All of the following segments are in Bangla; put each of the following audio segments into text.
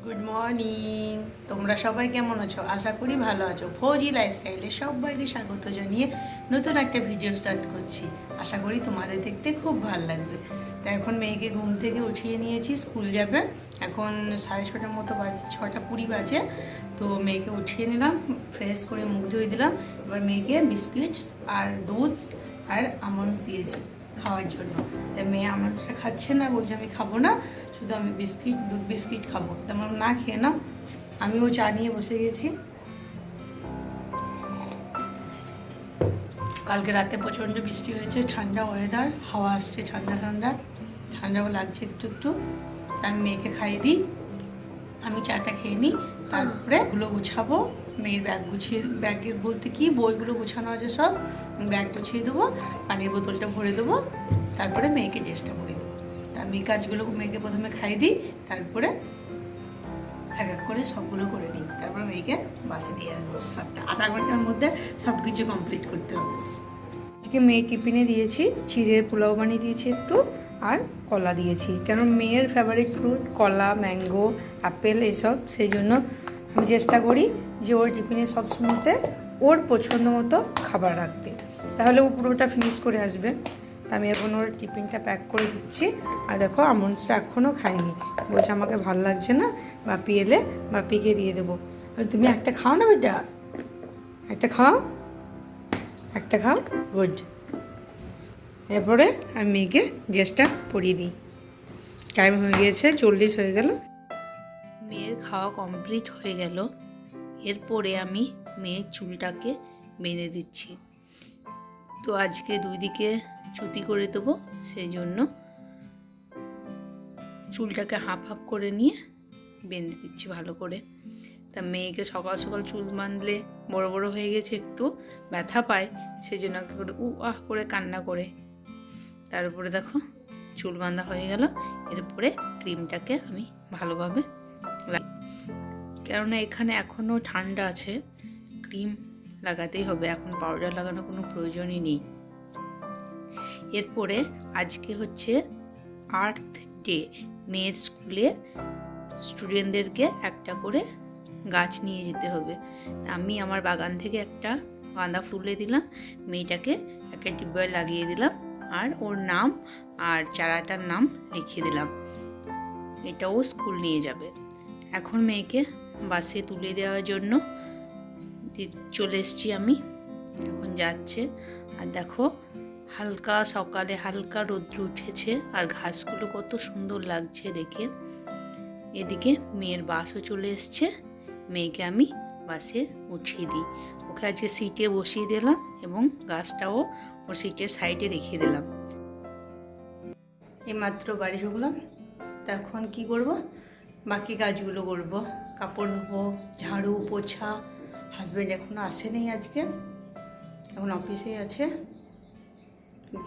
Good morning. তোমরা সবাই কেমন আছো? আশা করি ভালো আছো। ফৌজি লাইফস্টাইলে সবাইকে স্বাগত জানিয়ে নতুন একটা ভিডিও স্টার্ট করছি। আশা করি তোমাদের দেখতে খুব ভালো লাগবে। তা এখন মেয়েকে ঘুম থেকে উঠিয়ে নিয়েছি, স্কুল যাবে। এখন 6:30 মতো বাজে, 6:20 বাজে। তো মেয়েকে উঠিয়ে নিলাম, ফ্রেশ করে মুখ ধুয়ে দিলাম। এবার মেয়েকে বিস্কিটস আর দুধ আর আমন্ড দিয়েছি খাওয়ার জন্য। তাই মেয়ে আমন্ডসটা খাচ্ছে না, বলছে আমি খাবো না, শুধু আমি দুধ বিস্কিট খাবো। তেমন না খেয়ে নাও। আমিও চা নিয়ে বসে গেছি। কালকে রাতে প্রচণ্ড বৃষ্টি হয়েছে, ঠান্ডা ওয়েদার, হাওয়া আসছে ঠান্ডা ঠান্ডা, ঠান্ডাও লাগছে একটু একটু। আমি মেয়েকে খাইয়ে দিই, আমি চাটা খেয়ে নিই। তারপরে ওগুলো গুছাবো, মেয়ের ব্যাগের বলতে কি বইগুলো গুছানো আছে সব, ব্যাগ গুছিয়ে দেবো, পানির বোতলটা ভরে দেবো, তারপরে মেয়েকে ড্রেসটা পরে দেবো। তা আমি কাজগুলো মেয়েকে প্রথমে খাইয়ে দিই, তারপরে এক এক করে সবগুলো করে নিই, তারপরে মেয়েকে বাসে দিয়ে আসবো। সবটা আধা ঘন্টার মধ্যে সব কিছু কমপ্লিট করতে হবে। আজকে মেয়ে টিফিনে দিয়েছি চিড়ের পোলাও বানিয়ে দিয়েছি একটু, আর কলা দিয়েছি, কেন মেয়ের ফেভারিট ফ্রুট কলা, ম্যাঙ্গো, আপেল এসব। সেই জন্য আমি চেষ্টা করি যে ওর টিফিনে সবসময়তে ওর পছন্দ মতো খাবার রাখতে, তাহলে ও পুরোটা ফিনিশ করে আসবে। তা আমি এখন ওর টিফিনটা প্যাক করে দিচ্ছি। আর দেখো আমন্ডসটা এখনও খাইনি, বলছে আমাকে ভালো লাগছে না, বাপি এলে বাপিকে দিয়ে দেবো। তুমি একটা খাও না বেটা, একটা খাও, একটা খাও, গুড। এরপরে আমি মেয়েকে ড্রেসটা পরিয়ে দিই। টাইম হয়ে গিয়েছে, 40 হয়ে গেল। মেয়ের খাওয়া কমপ্লিট হয়ে গেল। এরপরে আমি মেয়ের চুলটাকে বেঁধে দিচ্ছি। তো আজকে দুই দিকে চুতি করে দেবো, সেই জন্য চুলটাকে হাফ হাফ করে নিয়ে বেঁধে দিচ্ছি ভালো করে। তা মেয়েকে সকাল সকাল চুল বাঁধলে বড় বড় হয়ে গেছে, একটু ব্যথা পায়, সেই জন্য একটা করে আহ করে কান্না করে। তারপরে দেখো চুল বাঁধা হয়ে গেল। এরপরে ক্রিমটাকে আমি ভালোভাবে কেননা এখানে এখনও ঠান্ডা আছে, ক্রিম লাগাতেই হবে, এখন পাউডার লাগানোর কোনো প্রয়োজনই নেই। এরপরে আজকে হচ্ছে আর্থ ডে, মেয়ের স্কুলে স্টুডেন্টদেরকে একটা করে গাছ নিয়ে যেতে হবে। আমি আমার বাগান থেকে একটা গাঁদা ফুলে দিলাম, মেয়েটাকে একটা টিউবওয়েল লাগিয়ে দিলাম, আর ওর নাম আর চারাটার নাম লিখিয়ে দিলাম। এটাও স্কুল নিয়ে যাবে। এখন মেয়েকে বাসে তুলে দেওয়ার জন্য চলে এসেছি আমি, এখন যাচ্ছে। আর দেখো হালকা সকালে হালকা রৌদ্র উঠেছে, আর ঘাসগুলো কত সুন্দর লাগছে দেখে। এদিকে মেয়ের বাসও চলে এসছে, মেয়েকে আমি বাসে উঠিয়ে দিই। ওকে আজকে সিটে বসিয়ে দিলাম এবং গাছটাও ওর সিটের সাইডে রেখে দিলাম। এইমাত্র বাড়ি ঢুকলাম, তো এখন কী করব, বাকি কাজগুলো করব, কাপড় ধোবো, ঝাড়ু পোছা। হাজব্যান্ড এখনও আসেনি, আজকে এখন অফিসেই আছে,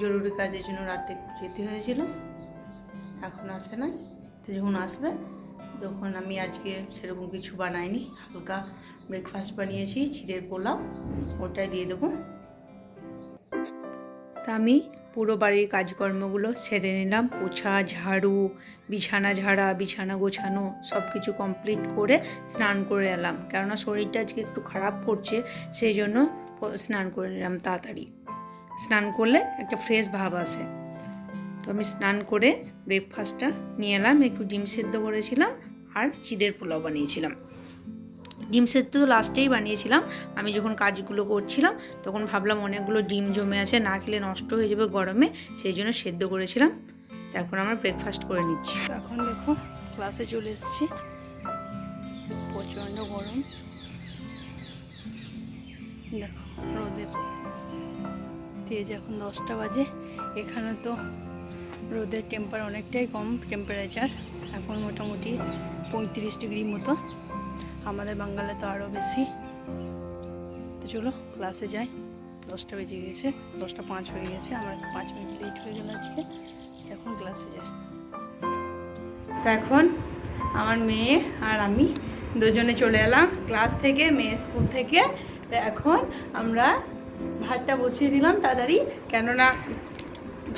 জরুরি কাজের জন্য রাতে যেতে হয়েছিল, এখন আসে না। তো যখন আসবে তখন আমি আজকে সেরকম কিছু বানাইনি, হালকা ব্রেকফাস্ট বানিয়েছি, চিড়ের পোলাও, ওটাই দিয়ে দেবো। তা আমি পুরো বাড়ির কাজকর্মগুলো সেরে নিলাম, পোছা, ঝাড়ু, বিছানা ঝাড়া, বিছানা গোছানো সব কিছু কমপ্লিট করে স্নান করে এলাম, কেননা শরীরটা আজকে একটু খারাপ করছে, সেই জন্য স্নান করে নিলাম তাড়াতাড়ি। স্নান করলে একটা ফ্রেশ ভাব আসে। তো আমি স্নান করে ব্রেকফাস্টটা নিয়ে এলাম, একটু ডিম সেদ্ধ করেছিলাম আর চিড়ের পোলাও বানিয়েছিলাম। ডিম সেদ্ধ তো লাস্টেই বানিয়েছিলাম, আমি যখন কাজগুলো করছিলাম তখন ভাবলাম অনেকগুলো ডিম জমে আছে, না খেলে নষ্ট হয়ে যাবে গরমে, সেই জন্য সেদ্ধ করেছিলাম। তো এখন আমরা ব্রেকফাস্ট করে নিচ্ছি। এখন দেখো ক্লাসে চলে এসেছি, প্রচণ্ড গরম, দেখো রোদের তেজ, এখন 10টা বাজে। এখানে তো রোদের টেম্পার অনেকটাই কম, টেম্পারেচার এখন মোটামুটি 35 ডিগ্রি মতো, আমাদের বাঙ্গালে তো আরও বেশি। তো চলো ক্লাসে যাই, 10টা বেজে গেছে, 10টা 5 হয়ে গেছে, আমার 5 মিনিট লেট হয়ে গেল আজকে। এখন ক্লাসে যাই। তো এখন আমার মেয়ে আর আমি দুজনে চলে এলাম ক্লাস থেকে, মেয়ে স্কুল থেকে। তো এখন আমরা ভাতটা বসিয়ে দিলাম তাড়াতাড়ি, কেননা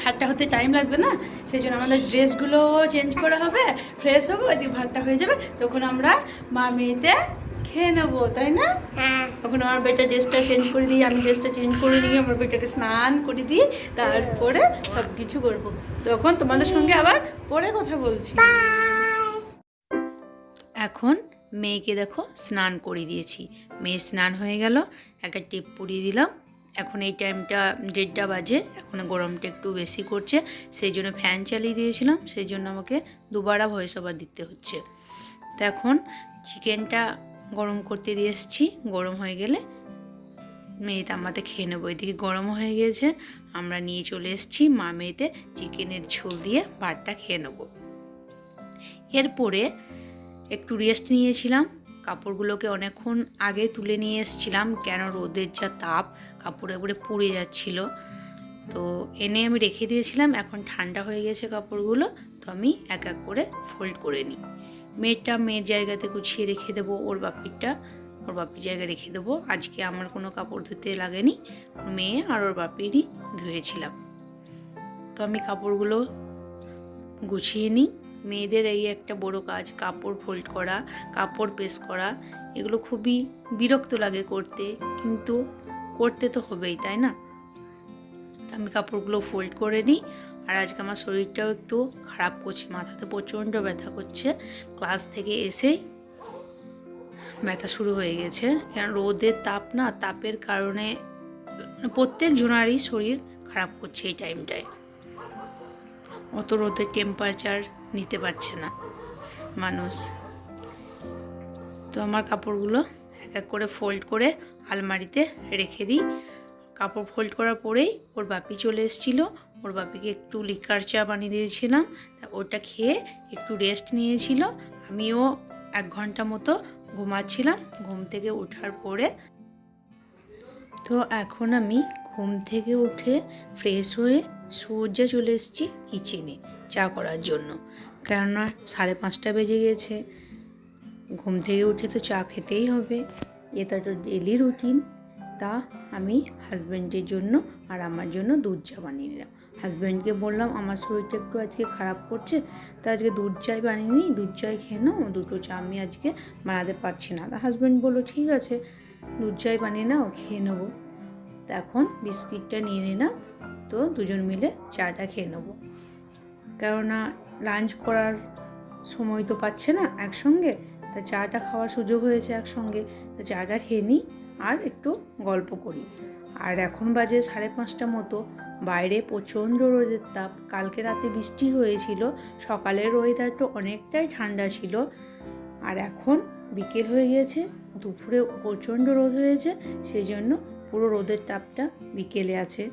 ভাতটা হতে টাইম লাগবে না, সেই জন্য আমাদের ড্রেসগুলো চেঞ্জ করা হবে, ফ্রেশ হবো, ওইদিকে ভাতটা হয়ে যাবে, তখন আমরা মা মেয়েতে খেয়ে নেবো, তাই না? তখন আমার বেটা ড্রেসটা চেঞ্জ করে দিই, আমি ড্রেসটা চেঞ্জ করে নিয়ে আমার বেটাকে স্নান করে দিই, তারপরে সব কিছু করবো। তখন তোমাদের সঙ্গে আবার পরে কথা বলছি। এখন মেয়েকে দেখো স্নান করে দিয়েছি, মেয়ে স্নান হয়ে গেল, একটা টিপ পরিয়ে দিলাম। এখন এই টাইমটা 1:30 বাজে, এখন গরমটা একটু বেশি করছে, সেই জন্য ফ্যান চালিয়ে দিয়েছিলাম, সেই জন্য আমাকে দুবারা ভয়েস ওভার দিতে হচ্ছে। তো এখন চিকেনটা গরম করতে দিয়ে এসেছি, গরম হয়ে গেলে মেয়ে তামাতে খেয়ে নেবো। এদিকে গরম হয়ে গিয়েছে, আমরা নিয়ে চলে এসেছি মা মেয়েতে চিকেনের ঝোল দিয়ে ভাতটা খেয়ে নেবো। এরপরে একটু রেস্ট নিয়েছিলাম, কাপড়গুলোকে অনেকক্ষণ আগে তুলে নিয়ে এসেছিলাম, কেন রোদের যা তাপ কাপড়ে একবারে পুড়ে যাচ্ছিল, তো এনে আমি রেখে দিয়েছিলাম। এখন ঠান্ডা হয়ে গেছে কাপড়গুলো, তো আমি এক এক করে ফোল্ড করে নিই। মেয়েরটা মেয়ের জায়গাতে গুছিয়ে রেখে দেবো, ওর বাপিরটা ওর বাপির জায়গায় রেখে দেবো। আজকে আমার কোনো কাপড় ধুতে লাগেনি, মেয়ে আর ওর বাপিরই ধুয়েছিলাম। তো আমি কাপড়গুলো গুছিয়ে নিই। মেয়েদের এই একটা বড় কাজ, কাপড় ফোল্ড করা, কাপড় প্রেস করা, এগুলো খুবই বিরক্ত লাগে করতে, কিন্তু করতে তো হবেই, তাই না? আমি কাপড়গুলো ফোল্ড করে নিই। আর আজকে আমার শরীরটাও একটু খারাপ করছে, মাথাতে প্রচণ্ড ব্যথা করছে, ক্লাস থেকে এসেই ব্যথা শুরু হয়ে গেছে। কেন রোদের তাপ না, তাপের কারণে প্রত্যেক জনারই শরীর খারাপ করছে এই টাইমটায়, অত রোদের টেম্পারেচার নিতে পারছে না মানুষ। তো আমার কাপড়গুলো এক এক করে ফোল্ড করে আলমারিতে রেখে দিই। কাপড় ফোল্ড করার পরেই ওর বাপি চলে এসেছিলো, ওর বাপিকে একটু লিকার চা বানিয়ে দিয়েছিলাম, তা ওটা খেয়ে একটু রেস্ট নিয়েছিল। আমিও 1 ঘন্টা মতো ঘুমাচ্ছিলাম। ঘুম থেকে ওঠার পরে তো এখন আমি ঘুম থেকে উঠে ফ্রেশ হয়ে সোজা চলে এসেছি কিচেনে চা করার জন্য, কেননা 5:30 বেজে গেছে। ঘুম থেকে উঠে তো চা খেতেই হবে, এটা তো ডেলি রুটিন। তা আমি হাজব্যান্ডের জন্য আর আমার জন্য দুধ চা বানিয়ে নিলাম। হাজব্যান্ডকে বললাম আমার শরীরটা একটু আজকে খারাপ করছে, তা আজকে দুধ চাই বানিয়ে নিই, দুধ চাই খেয়ে নাও, দুটো চা আমি আজকে বানাতে পারছি না। তা হাজব্যান্ড বললো ঠিক আছে দুধ চাই বানিয়ে নাও, খেয়ে নেবো। তা এখন বিস্কিটটা নিয়ে নিলাম, তো দুজন মিলে চাটা খেয়ে নেবো, কেননা লাঞ্চ করার সময় তো পাচ্ছে না একসঙ্গে, তা চাটা খাওয়ার সুযোগ হয়েছে একসঙ্গে, তা চাটা খেয়ে নিই আর একটু গল্প করি। আর এখন বাজে 5:30 মতো, বাইরে প্রচণ্ড রোদের তাপ, কালকে রাতে বৃষ্টি হয়েছিল, সকালের ওয়েদারটা অনেকটাই ঠান্ডা ছিল, আর এখন বিকেল হয়ে গেছে, দুপুরে প্রচণ্ড রোদ হয়েছে, সেই জন্য পুরো রোদের তাপটা বিকেলে আছে।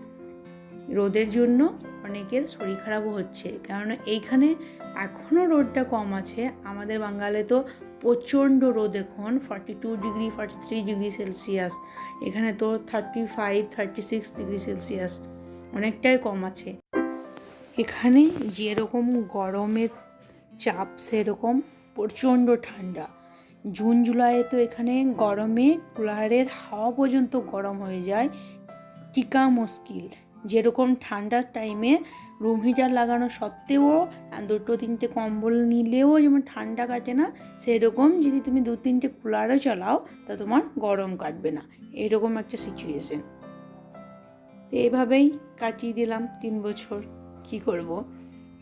রোদের জন্য অনেকের শরীর খারাপও হচ্ছে, কারণ এইখানে এখনও রোদটা কম আছে। আমাদের বাঙালি তো প্রচণ্ড রোদ, এখন 42 ডিগ্রি 43 ডিগ্রি সেলসিয়াস, এখানে তো 35 36 ডিগ্রি সেলসিয়াস, অনেকটাই কম আছে। এখানে যেরকম গরমের চাপ সেরকম প্রচণ্ড ঠান্ডা। জুন জুলাইয়ে তো এখানে গরমে কুলারের হাওয়া পর্যন্ত গরম হয়ে যায়, টিকা মুশকিল। যেরকম ঠান্ডার টাইমে রুম হিটার লাগানো সত্ত্বেও 2-3টে কম্বল নিলেও যেমন ঠান্ডা কাটে না, সেরকম যদি তুমি 2-3টে কুলারও চালাও তা তোমার গরম কাটবে না, এরকম একটা সিচুয়েশন। তো এইভাবেই কাটিয়ে দিলাম 3 বছর, কি করব।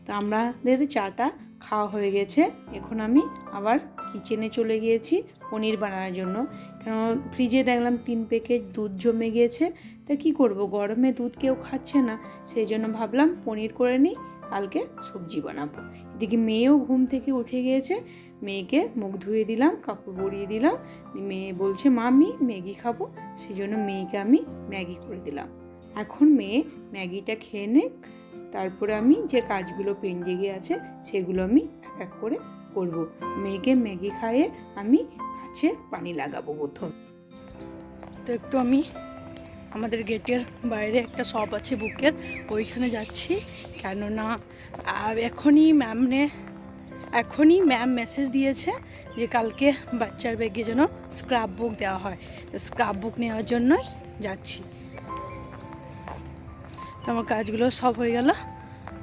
তো আমাদের চাটা খাওয়া হয়ে গেছে, এখন আমি আবার কিচেনে চলে গিয়েছি পনির বানানোর জন্য। কেন ফ্রিজে দেখলাম 3 প্যাকেট দুধ জমে গিয়েছে, তা কী করব, গরমে দুধ কেউ খাচ্ছে না, সেই জন্য ভাবলাম পনির করে নিই, কালকে সবজি বানাবো। এদিকে মেয়েও ঘুম থেকে উঠে গিয়েছে, মেয়েকে মুখ ধুয়ে দিলাম, কাপড় পরিয়ে দিলাম। মেয়ে বলছে মা আমি ম্যাগি খাবো, সেই জন্য মেয়েকে আমি ম্যাগি করে দিলাম। এখন মেয়ে ম্যাগিটা খেয়ে নে, তারপরে আমি যে কাজগুলো পেন্ডিংয়ে আছে সেগুলো আমি এক এক করে করব। মেয়েকে ম্যাগি খাইয়ে আমি গাছে পানি লাগাবো প্রথম। তো একটু আমি আমাদের গেটের বাইরে একটা শপ আছে বুকের, ওইখানে যাচ্ছি, কেননা এখনই ম্যাম মেসেজ দিয়েছে যে কালকে বাচ্চার ব্যাগে যেন স্ক্রাব বুক দেওয়া হয়, তো স্ক্রাব বুক নেওয়ার জন্যই যাচ্ছি। তো আমার কাজগুলো সব হয়ে গেল,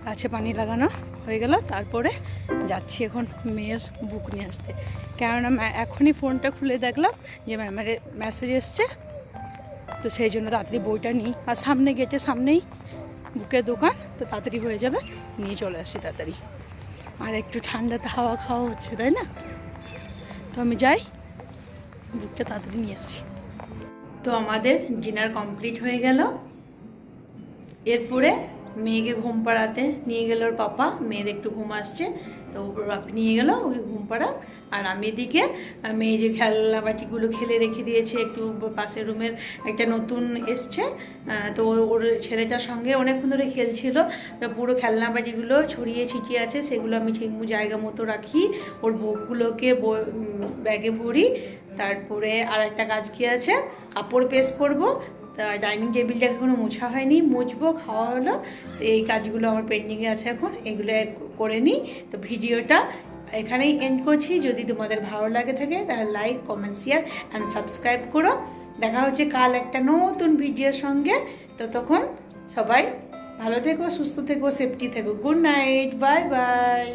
গাছে পানি লাগানো হয়ে গেল। তারপরে যাচ্ছি এখন মেয়ের বুক নিয়ে আসতে, কেননা এখনই ফোনটা খুলে দেখলাম যে ম্যামের মেসেজ এসছে, তো সেই জন্য তাড়াতাড়ি বইটা নিই। আর সামনে গেটের সামনেই বুকের দোকান, তো তাড়াতাড়ি হয়ে যাবে, নিয়ে চলে আসি তাড়াতাড়ি। আর একটু ঠান্ডাতে হাওয়া খাওয়া হচ্ছে, তাই না? তো আমি যাই, বুকটা তাড়াতাড়ি নিয়ে আসি। তো আমাদের ডিনার কমপ্লিট হয়ে গেল। এরপরে মেয়েকে ঘুম পাড়াতে নিয়ে গেল ওর পাপা, মেয়ের একটু ঘুম আসছে, তো ওর বাপি নিয়ে গেল ওকে ঘুম পাড়া। আর আমি এদিকে মেয়ে যে খেলনা বাটিগুলো খেলে রেখে দিয়েছে, একটু পাশের রুমের একটা নতুন এসছে, তো ওর ছেলেটার সঙ্গে অনেকক্ষণ ধরে খেলছিল, পুরো খেলনা বাটিগুলো ছড়িয়ে ছিটিয়ে আছে, সেগুলো আমি ঠিক জায়গা মতো রাখি, ওর বউগুলোকে ব্যাগে ভরি। তারপরে আর একটা কাজ কি আছে, কাপড় পেস্ট করবো। তা ডাইনিং টেবিলটা এখনও মোছা হয়নি, মুছবো, খাওয়া হলো। তো এই কাজগুলো আমার পেন্ডিংয়ে আছে, এখন এগুলো করে নিই। তো ভিডিওটা এখানেই এন্ড করছি। যদি তোমাদের ভালো লাগে থাকে তাহলে like, comment, share and subscribe করো। দেখা হচ্ছে কাল একটা নতুন ভিডিওর সঙ্গে। ততক্ষণ সবাই ভালো থেকো, সুস্থ থেকো, সেফটি থেকো। Good night, bye bye.